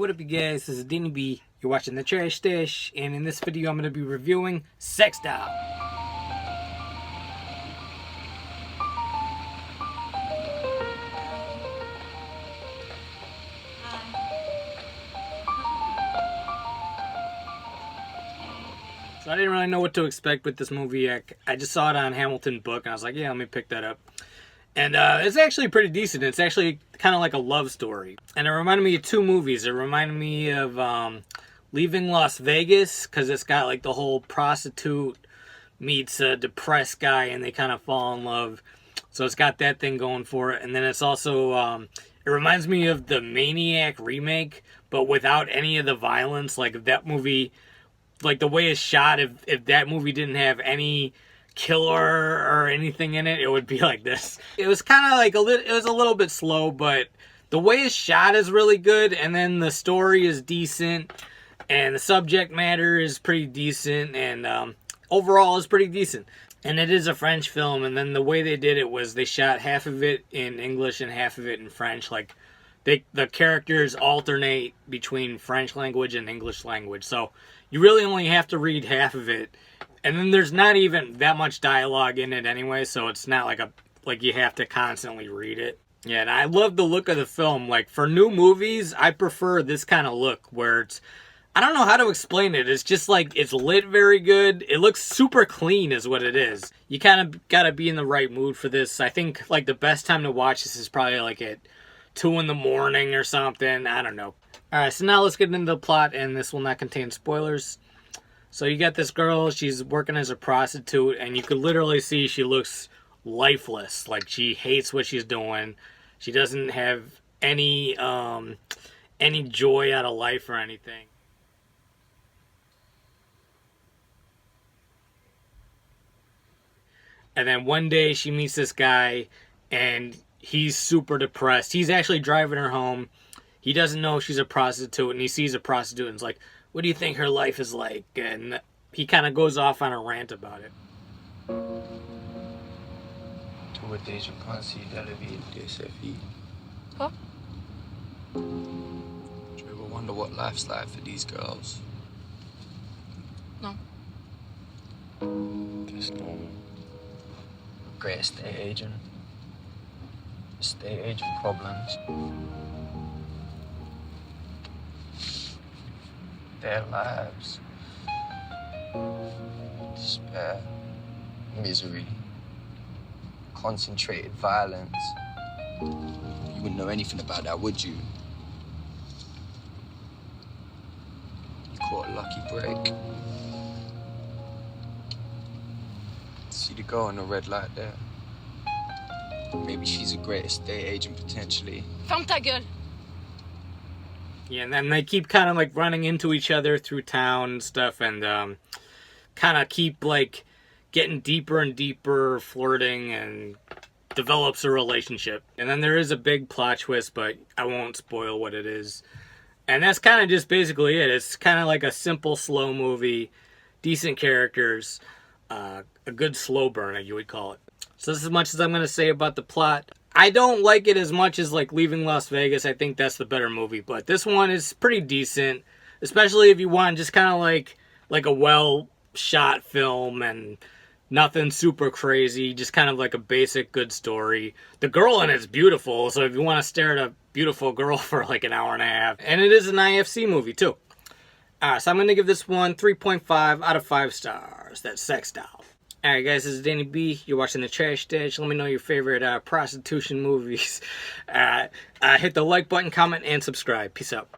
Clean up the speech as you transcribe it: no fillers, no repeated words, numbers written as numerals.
what up you guys, this is Danny B. You're watching The Trash Stash, and in this video I'm going to be reviewing Sex Doll. So I didn't really know what to expect with this movie. I just saw it on Hamilton Book, and I was like, yeah, let me pick that up. And it's actually pretty decent. It's actually kind of like a love story. And it reminded me of two movies. It reminded me of Leaving Las Vegas, because it's got like the whole prostitute meets a depressed guy and they kind of fall in love. So it's got that thing going for it. And then it's also, it reminds me of the Maniac remake, but without any of the violence. Like if that movie, like the way it's shot, if that movie didn't have any killer or anything in it, it would be like this. It was kind of like it was a little bit slow, but the way it's shot is really good, and then the story is decent, and the subject matter is pretty decent, and overall is pretty decent. And it is a French film, and then the way they did it was they shot half of it in English and half of it in French. Like the characters alternate between French language and English language, so you really only have to read half of it. And then there's not even that much dialogue in it anyway, so it's not like you have to constantly read it. Yeah, and I love the look of the film. Like for new movies, I prefer this kind of look where it's, I don't know how to explain it. It's just like it's lit very good. It looks super clean is what it is. You kind of got to be in the right mood for this. I think like the best time to watch this is probably like at 2 in the morning or something. I don't know. All right, so now let's get into the plot, and this will not contain spoilers. So you got this girl, she's working as a prostitute, and you could literally see she looks lifeless. Like she hates what she's doing. She doesn't have any joy out of life or anything. And then one day she meets this guy, and he's super depressed. He's actually driving her home. He doesn't know she's a prostitute, and he sees a prostitute and is like, what do you think her life is like? And he kind of goes off on a rant about it. Tout est, je pense, dans la vie de sa fille. Quoi? Do you ever wonder what life's like for these girls? No. Just normal. Great estate agent. Estate agent problems. Their lives. Despair. Misery. Concentrated violence. You wouldn't know anything about that, would you? You caught a lucky break. See the girl in the red light there? Maybe she's a great estate agent potentially. Ferme ta gueule. Yeah, and then they keep kind of like running into each other through town and stuff, and kind of keep like getting deeper and deeper, flirting, and develops a relationship. And then there is a big plot twist, but I won't spoil what it is. And that's kind of just basically it. It's kind of like a simple, slow movie, decent characters, a good slow burner, you would call it. So this is as much as I'm going to say about the plot. I don't like it as much as like Leaving Las Vegas. I think that's the better movie, but this one is pretty decent, especially if you want just kind of like a well shot film and nothing super crazy, just kind of like a basic good story. The girl in it's beautiful, so if you want to stare at a beautiful girl for like an hour and a half, and it is an IFC movie too. So I'm going to give this one 3.5 out of 5 stars. That's Sex Doll. Alright guys, this is Danny B. You're watching The Trash Stash. Let me know your favorite prostitution movies. Hit the like button, comment, and subscribe. Peace out.